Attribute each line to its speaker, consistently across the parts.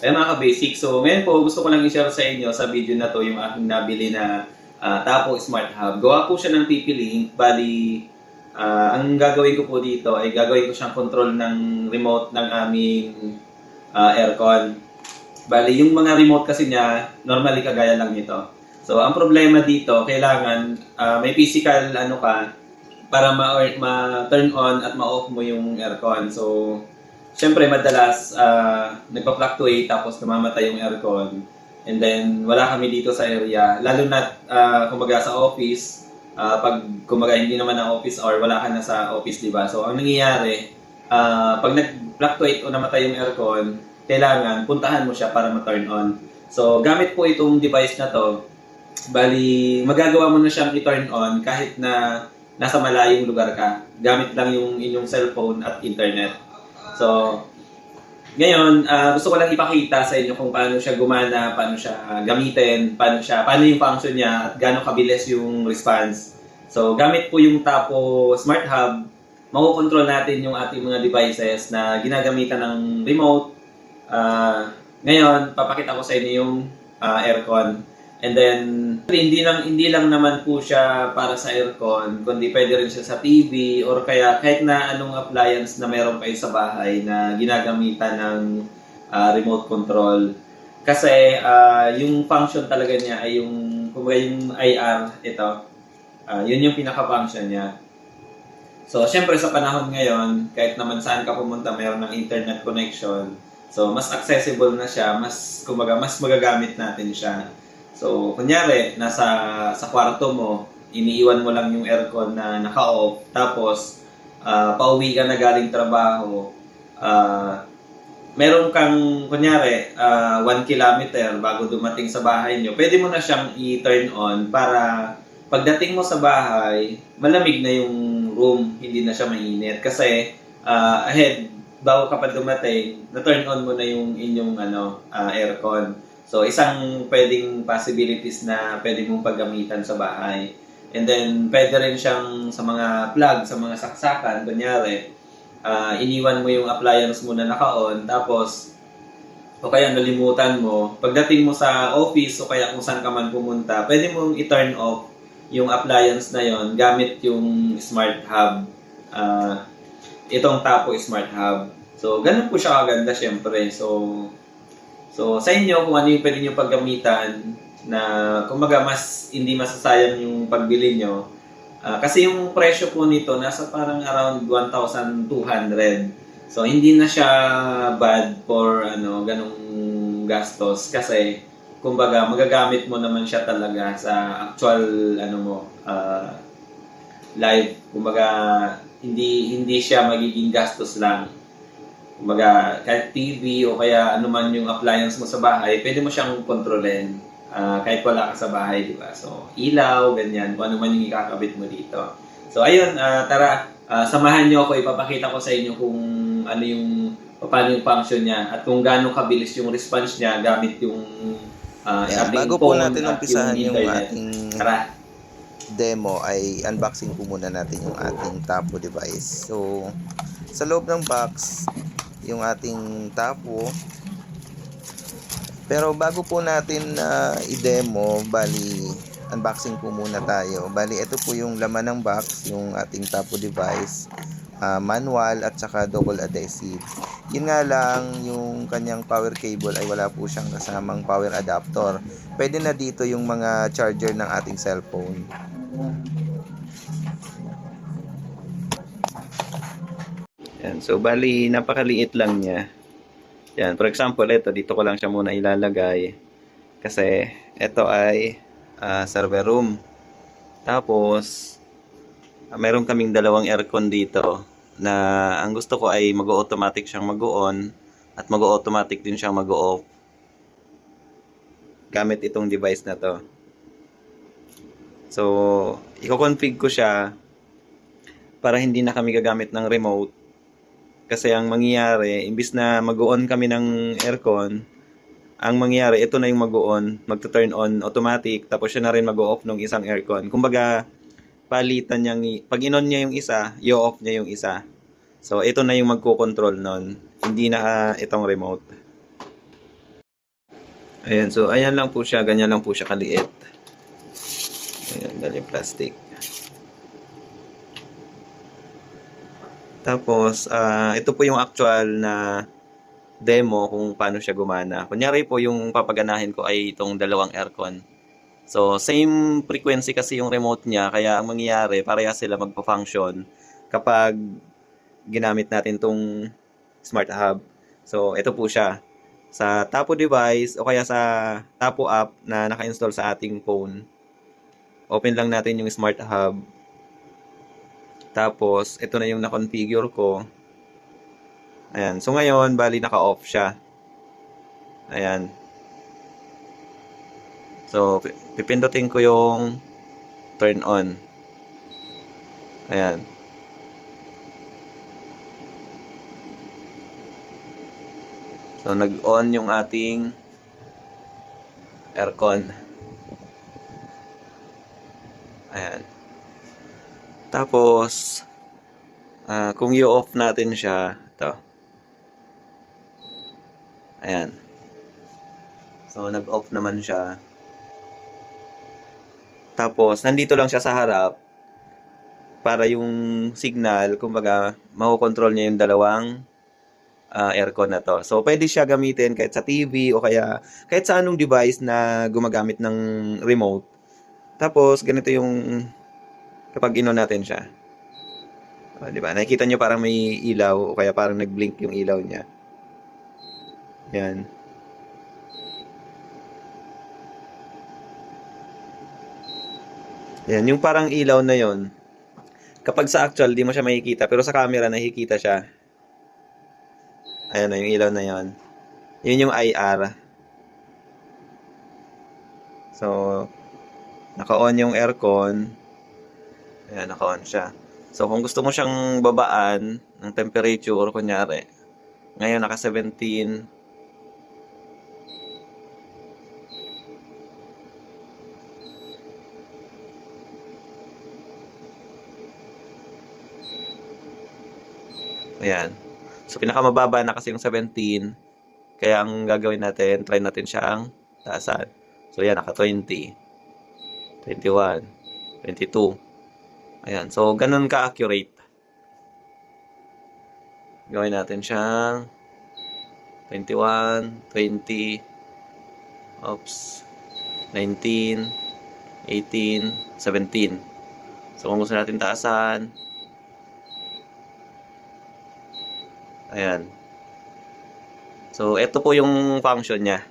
Speaker 1: Ayun mga ka-basic. So ngayon po gusto ko lang i-share sa inyo sa video na to yung aking nabili na Tapo Smart Hub. Gawa po siya ng TP-Link. Bali, ang gagawin ko po dito ay gagawin ko siyang control ng remote ng aming aircon. Bali, yung mga remote kasi niya, normally kagaya lang nito. So, ang problema dito, kailangan may physical ano ka para ma-turn on at ma-off mo yung aircon. So, syempre madalas nagpa-fluctuate tapos namamatay yung aircon. And then, wala kami dito sa area. Lalo na, kumbaga sa office, pag kumbaga hindi naman na office hour, wala ka na sa office, di ba? So, ang nangyayari, pag nag-fluctuate o namatay yung aircon, kailangan puntahan mo siya para ma-turn on. So, gamit po itong device na to. Bali, magagawa mo na siyang i-turn on kahit na nasa malayong lugar ka. Gamit lang yung inyong cellphone at internet. So, ngayon, gusto ko lang ipakita sa inyo kung paano siya gumana, paano siya gamitin, paano yung function niya, at gaano kabilis yung response. So, gamit po yung Tapo Smart Hub, makukontrol natin yung ating mga devices na ginagamitan ng remote. Ngayon, papakita ko sa inyo yung aircon. And then, hindi lang naman po siya para sa aircon, kundi pwede rin siya sa TV or kaya kahit na anong appliance na meron kayo sa bahay na ginagamitan ng remote control. Kasi yung function talaga niya ay kumbaga yung IR, ito. Yun yung pinaka-function niya. So, syempre sa panahon ngayon, kahit naman saan ka pumunta, mayroon ng internet connection. So, mas accessible na siya, mas magagamit natin siya. So, kunyari, sa kwarto mo, iniiwan mo lang yung aircon na naka-off, tapos, pauwi ka na galing trabaho, meron kang, kunyari, 1 kilometer bago dumating sa bahay nyo, pwede mo na siyang i-turn on para pagdating mo sa bahay, malamig na yung room, hindi na siya mainit. Kasi, ahead, bago ka pa dumating, na-turn on mo na yung inyong aircon. So, isang pwedeng possibilities na pwede mong paggamitan sa bahay. And then, pwede rin siyang sa mga plug, sa mga saksakan, kunyari, iniwan mo yung appliance mo na naka-on, tapos, o kaya nalimutan mo, pagdating mo sa office o kaya kung saan ka man pumunta, pwede mong i-turn off yung appliance na yon gamit yung Smart Hub. Itong Tapo Smart Hub. So, ganun po siya kaganda syempre. So sa inyo, kung ano yung pwede nyo paggamitan na kumbaga hindi masasayang yung pagbili nyo. Kasi yung presyo po nito, nasa parang around 1,200. So, hindi na siya bad for ganong gastos. Kasi, kumbaga, magagamit mo naman siya talaga sa actual, live. Kumbaga, hindi siya magiging gastos lang. Kumbaga, kahit TV o kaya anuman yung appliance mo sa bahay, pwede mo siyang kontrolin kahit wala ka sa bahay, di ba? So, ilaw, ganyan, kung ano man yung ikakabit mo dito. So, ayun, tara, samahan nyo ako, ipapakita ko sa inyo kung paano yung function niya at kung gaano kabilis yung response niya gamit yung ating
Speaker 2: bago po
Speaker 1: phone
Speaker 2: natin
Speaker 1: at
Speaker 2: umpisahan yung
Speaker 1: internet.
Speaker 2: ating
Speaker 1: Tara.
Speaker 2: demo ay unboxing po muna natin yung ating Tapo device. So, sa loob ng box, yung ating Tapo. Pero bago po natin i-demo, bali unboxing po muna tayo. Bali ito po yung laman ng box, yung ating Tapo device, manual at saka double adhesive. Yun nga lang, yung kanyang power cable ay wala po siyang kasamang power adapter. Pwede na dito yung mga charger ng ating cellphone.
Speaker 1: Yan. So, bali, napakaliit lang niya. Yan. For example, dito ko lang siya muna ilalagay. Kasi, ito ay server room. Tapos, meron kaming dalawang aircon dito na ang gusto ko ay mag-automatic siyang mag-on at mag-automatic din siyang mag-off gamit itong device na to. So, i-config ko siya para hindi na kami gagamit ng remote. Kasi ang mangyayari, imbis na mag-on kami ng aircon, ang mangyayari, ito na yung mag-on, magta-turn on automatic, tapos siya na rin mag-off ng isang aircon. Kumbaga, palitan niyang, pag in-on niya yung isa, i-off niya yung isa. So, ito na yung magko-control nun. Hindi na itong remote. Ayan, so ayan lang po siya, ganyan lang po siya kaliit. Ayan, galing plastic. Tapos, ito po yung actual na demo kung paano siya gumana. Kunyari po yung papaganahin ko ay itong dalawang aircon. So, same frequency kasi yung remote niya, kaya ang mangyayari, parehas sila magpa-function kapag ginamit natin tong smart hub. So, ito po siya. Sa Tapo device o kaya sa Tapo app na naka-install sa ating phone, open lang natin yung smart hub. Tapos, ito na yung na-configure ko. Ayan. So, ngayon, bali naka-off siya. Ayan. So, pipindutin ko yung turn on. Ayan. So, nag-on yung ating aircon. Ayan. Tapos, kung i-off natin siya, ito. Ayan. So, nag-off naman siya. Tapos, nandito lang siya sa harap para yung signal, kumbaga, makokontrol niya yung dalawang aircon na to. So, pwede siya gamitin kahit sa TV o kaya kahit sa anong device na gumagamit ng remote. Tapos, ganito yung kapag ino natin siya. Di ba? Nakikita nyo parang may ilaw o kaya parang nag-blink yung ilaw niya. Yan. Yan, yung parang ilaw na yon. Kapag sa actual, di mo siya makikita. Pero sa camera, nakikita siya. Ayan na, yung ilaw na yon. Yun yung IR. So, naka-on yung aircon. Ayan, naka-on siya. So, kung gusto mo siyang babaan ng temperature, kunyari, ngayon naka 17. Ayan. So, pinakamababa na kasi yung 17. Kaya ang gagawin natin, try natin siyang taasan. So, ayan, naka 20. 21. 22. Ayan. So, ganun ka-accurate. Gawin natin siyang 21, 20, oops, 19, 18, 17. So, kung gusto natin taasan, ayan. So, ito po yung function niya.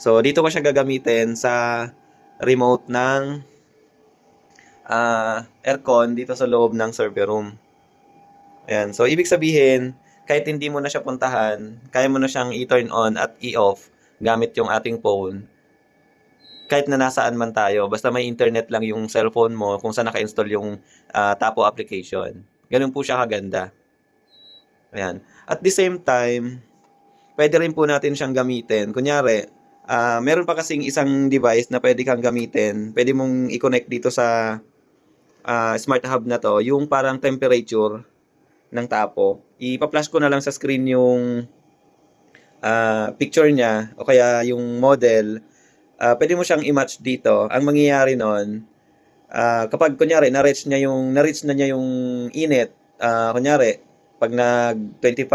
Speaker 1: So, dito ko siya gagamitin sa remote ng aircon dito sa loob ng server room. Ayan. So, ibig sabihin, kahit hindi mo na siya puntahan, kaya mo na siyang i-turn on at i-off gamit yung ating phone. Kahit na nasaan man tayo, basta may internet lang yung cellphone mo kung saan naka-install yung Tapo application. Ganun po siya kaganda. Ayan. At the same time, pwede rin po natin siyang gamitin. Kunyari, meron pa kasing isang device na pwede kang gamitin. Pwede mong i-connect dito sa smart hub na to, yung parang temperature ng Tapo. Ipa-flash ko na lang sa screen yung picture niya o kaya yung model. Pwede mo siyang i-match dito. Ang mangyayari nun, kapag kunyari na-reach na niya yung init, kunyari pag nag-25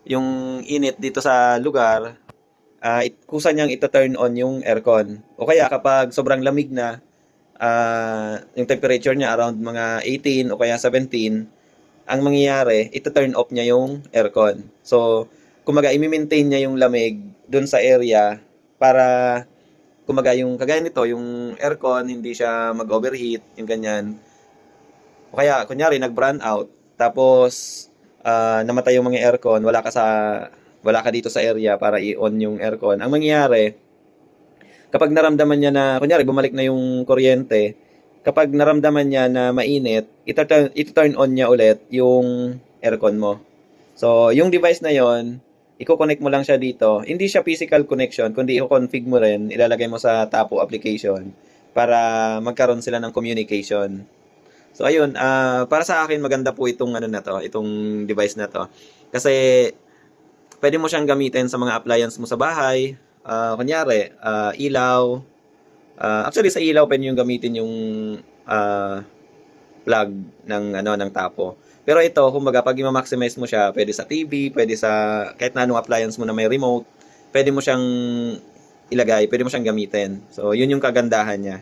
Speaker 1: yung init dito sa lugar, kusa niyang ito-turn on yung aircon. O kaya kapag sobrang lamig na, yung temperature niya around mga 18 o kaya 17, ang mangyayari, ito-turn off niya yung aircon. So, kumaga, i-maintain niya yung lamig dun sa area para, kumaga, yung kagaya nito, yung aircon, hindi siya mag-overheat, yung ganyan. O kaya, kunyari, nag-brand out, tapos, namatay yung mga aircon, wala ka dito sa area para i-on yung aircon. Ang mangyayari, kapag naramdaman niya na, kunyari, bumalik na yung kuryente, kapag naramdaman niya na mainit, ito-turn on niya ulit yung aircon mo. So, yung device na yon, i-connect mo lang siya dito. Hindi siya physical connection, kundi i-config mo rin, ilalagay mo sa Tapo application para magkaroon sila ng communication. So, ayun, para sa akin, maganda po itong device na to. Kasi, pwede mo siyang gamitin sa mga appliance mo sa bahay, Kunyari, ilaw. Actually, sa ilaw pwede yung gamitin yung ah, plug ng tapo. Pero ito, kumbaga, pag i-maximize mo siya, pwede sa TV, pwede sa kahit na anong appliance mo na may remote, pwede mo siyang ilagay, pwede mo siyang gamitin. So, yun yung kagandahan niya.